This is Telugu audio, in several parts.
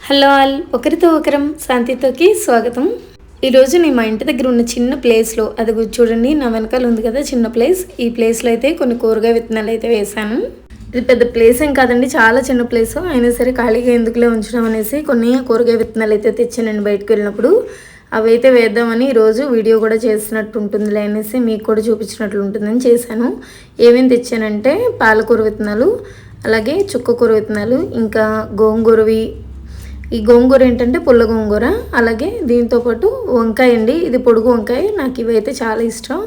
హలో ఆల్, ఒకరితో ఒకరం శాంతితోకి స్వాగతం. ఈరోజు నేను మా ఇంటి దగ్గర ఉన్న చిన్న ప్లేస్లో, అది చూడండి నా వెనకాల ఉంది కదా చిన్న ప్లేస్, ఈ ప్లేస్లో అయితే కొన్ని కూరగాయ విత్తనాలు అయితే వేశాను. ఇది పెద్ద ప్లేస్ ఏం కాదండి, చాలా చిన్న ప్లేస్ అయినా సరే ఖాళీగా ఎందుకులే ఉంచడం అనేసి కొన్ని కూరగాయ విత్తనాలు అయితే తెచ్చానండి బయటకు వెళ్ళినప్పుడు. అవి అయితే వేద్దామని ఈరోజు వీడియో కూడా చేసినట్టు ఉంటుందిలే అనేసి మీకు కూడా చూపించినట్లు ఉంటుందని చేశాను. ఏమేమి తెచ్చానంటే పాలకూర విత్తనాలు, అలాగే చుక్కకూర విత్తనాలు, ఇంకా గోంగూరవి. ఈ గోంగూర ఏంటంటే పుల్ల గోంగూర, అలాగే దీంతోపాటు వంకాయ అండి, ఇది పొడుగు వంకాయ. నాకు ఇవైతే చాలా ఇష్టం,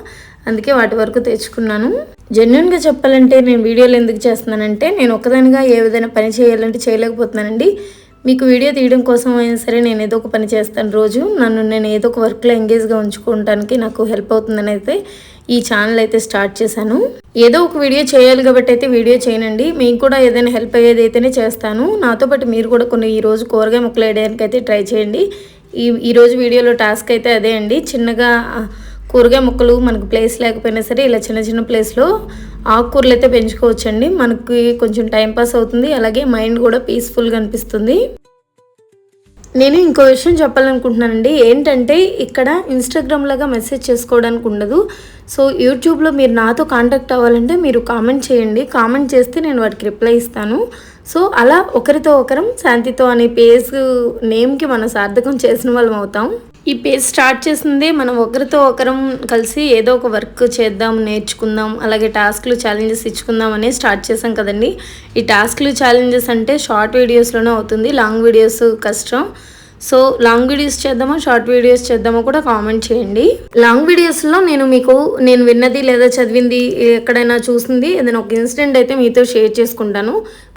అందుకే వాటి వరకు తెచ్చుకున్నాను. జెన్యున్గా చెప్పాలంటే నేను వీడియోలు ఎందుకు చేస్తున్నానంటే, నేను ఒక్కదానిగా ఏ విధంగా పని చేయాలంటే చేయలేకపోతున్నానండి. మీకు వీడియో తీయడం కోసం అయినా సరే నేను ఏదో ఒక పని చేస్తాను. రోజు నేను ఏదో ఒక వర్క్లో ఎంగేజ్గా ఉంచుకోవడానికి నాకు హెల్ప్ అవుతుందని అయితే ఈ ఛానల్ అయితే స్టార్ట్ చేశాను. ఏదో ఒక వీడియో చేయాలి కాబట్టి అయితే వీడియో చేయనండి. మీకు కూడా ఏదైనా హెల్ప్ అయ్యేది అయితేనే చేస్తాను. నాతో పాటు మీరు కూడా కొన్ని ఈరోజు కూరగాయ ముక్కలు వేయడానికి అయితే ట్రై చేయండి. ఈరోజు వీడియోలో టాస్క్ అయితే అదే అండి. చిన్నగా కూరగాయ ముక్కలు మనకు ప్లేస్ లేకపోయినా సరే ఇలా చిన్న చిన్న ప్లేస్లో ఆకుకూరలు అయితే పెంచుకోవచ్చండి. మనకి కొంచెం టైంపాస్ అవుతుంది, అలాగే మైండ్ కూడా పీస్ఫుల్గా అనిపిస్తుంది. నేను ఇంకో విషయం చెప్పాలనుకుంటున్నానండి. ఏంటంటే ఇక్కడ ఇన్స్టాగ్రామ్ లాగా మెసేజ్ చేసుకోవడానికి ఉండదు. సో యూట్యూబ్లో మీరు నాతో కాంటాక్ట్ అవ్వాలంటే మీరు కామెంట్ చేయండి. కామెంట్ చేస్తే నేను వాటికి రిప్లై ఇస్తాను. సో అలా ఒకరితో ఒకరం శాంతితో అనే పేజ్ నేమ్కి మనం సార్థకం చేసిన వాళ్ళం అవుతాం. ఈ పేజ్ స్టార్ట్ చేసిందే మనం ఒకరితో ఒకరం కలిసి ఏదో ఒక వర్క్ చేద్దాం, నేర్చుకుందాం, అలాగే టాస్క్లు ఛాలెంజెస్ ఇచ్చుకుందాం అనే స్టార్ట్ చేసాం కదండి. ఈ టాస్క్లు ఛాలెంజెస్ అంటే షార్ట్ వీడియోస్లోనే అవుతుంది, లాంగ్ వీడియోస్ కష్టం. సో లాంగ్ వీడియోస్ చేద్దామా, షార్ట్ వీడియోస్ చేద్దామో కూడా కామెంట్ చేయండి. లాంగ్ వీడియోస్లో నేను విన్నది లేదా చదివింది, ఎక్కడైనా చూసింది ఏదైనా ఒక ఇన్సిడెంట్ అయితే మీతో షేర్ చేసుకుంటాను.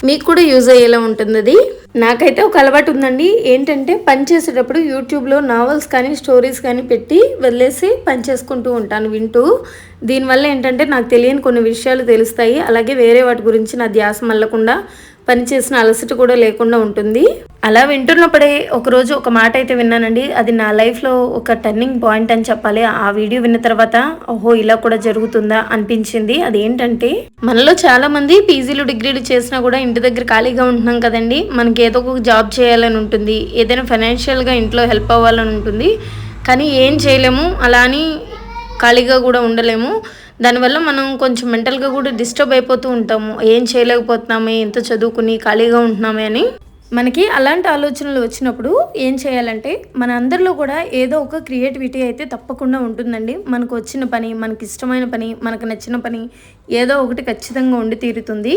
మీకు కూడా యూజ్ అయ్యేలా ఉంటుంది అది. నాకైతే ఒక అలవాటు ఉందండి. ఏంటంటే పని చేసేటప్పుడు యూట్యూబ్లో నావెల్స్ కానీ స్టోరీస్ కానీ పెట్టి వదిలేసి పని చేసుకుంటూ ఉంటాను వింటూ. దీనివల్ల ఏంటంటే నాకు తెలియని కొన్ని విషయాలు తెలుస్తాయి, అలాగే వేరే వాటి గురించి నా ధ్యాస మళ్ళకుండా పని చేసిన అలసట కూడా లేకుండా ఉంటుంది. అలా వింటున్నప్పుడే ఒకరోజు ఒక మాట అయితే విన్నానండి. అది నా లైఫ్లో ఒక టర్నింగ్ పాయింట్ అని చెప్పాలి. ఆ వీడియో విన్న తర్వాత ఓహో ఇలా కూడా జరుగుతుందా అనిపించింది. అదేంటంటే, మనలో చాలా మంది పీజీలు డిగ్రీలు చేసినా కూడా ఇంటి దగ్గర ఖాళీగా ఉంటున్నాం కదండి. మనకి ఏదో ఒక జాబ్ చేయాలని ఉంటుంది, ఏదైనా ఫైనాన్షియల్గా ఇంట్లో హెల్ప్ అవ్వాలని ఉంటుంది. కానీ ఏం చేయలేము, అలా అని ఖాళీగా కూడా ఉండలేము. దానివల్ల మనం కొంచెం మెంటల్గా కూడా డిస్టర్బ్ అయిపోతూ ఉంటాము. ఏం చేయలేకపోతున్నామే, ఎంత చదువుకుని ఖాళీగా ఉంటున్నామే అని. మనకి అలాంటి ఆలోచనలు వచ్చినప్పుడు ఏం చేయాలంటే, మన అందరిలో కూడా ఏదో ఒక క్రియేటివిటీ అయితే తప్పకుండా ఉంటుందండి. మనకు వచ్చిన పని, మనకి ఇష్టమైన పని, మనకు నచ్చిన పని ఏదో ఒకటి ఖచ్చితంగా ఉండి తీరుతుంది.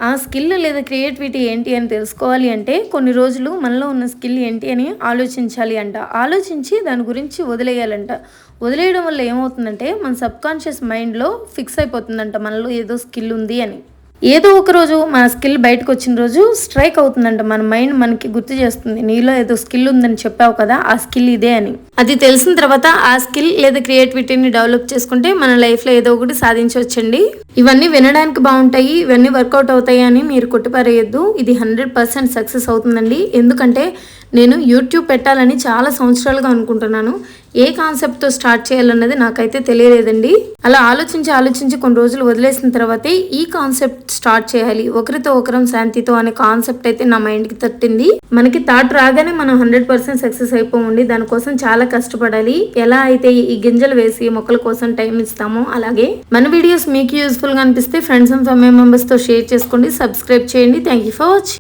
ఆ స్కిల్ లేదా క్రియేటివిటీ ఏంటి అని తెలుసుకోవాలి అంటే కొన్ని రోజులు మనలో ఉన్న స్కిల్ ఏంటి అని ఆలోచించాలి అంట. ఆలోచించి దాని గురించి వదిలేయాలంట. వదిలేయడం వల్ల ఏమవుతుందంటే మన సబ్కాన్షియస్ మైండ్లో ఫిక్స్ అయిపోతుందంట మనలో ఏదో స్కిల్ ఉంది అని. ఏదో ఒక రోజు మన స్కిల్ బయటకు వచ్చిన రోజు స్ట్రైక్ అవుతుందంట. మన మైండ్ మనకి గుర్తు చేస్తుంది, నీలో ఏదో స్కిల్ ఉందని చెప్పావు కదా, ఆ స్కిల్ ఇదే అని. అది తెలిసిన తర్వాత ఆ స్కిల్ లేదా క్రియేటివిటీని డెవలప్ చేసుకుంటే మన లైఫ్లో ఏదో ఒకటి సాధించవచ్చండి. ఇవన్నీ వినడానికి బాగుంటాయి, ఇవన్నీ వర్కౌట్ అవుతాయి అని మీరు కొట్టిపారేయద్దు. ఇది 100% సక్సెస్ అవుతుందండి. ఎందుకంటే నేను యూట్యూబ్ పెట్టాలని చాలా సంవత్సరాలుగా అనుకుంటున్నాను. ఏ కాన్సెప్ట్తో స్టార్ట్ చేయాలన్నది నాకైతే తెలియలేదండి. అలా ఆలోచించి కొన్ని రోజులు వదిలేసిన తర్వాతే ఈ కాన్సెప్ట్ స్టార్ట్ చేయాలి, ఒకరితో ఒకరం శాంతితో అనే కాన్సెప్ట్ అయితే నా మైండ్కి తట్టింది. మనకి థాట్ రాగానే మనం 100% సక్సెస్ అయిపోండి. దానికోసం చాలా కష్టపడాలి. ఎలా అయితే ఈ గింజలు వేసి మొక్కల కోసం టైం ఇస్తామో అలాగే మన వీడియోస్ మీకు యూస్ఫుల్గా అనిపిస్తే ఫ్రెండ్స్ అండ్ ఫ్యామిలీ మెంబర్స్తో షేర్ చేసుకోండి, సబ్స్క్రైబ్ చేయండి. Thank you for watching.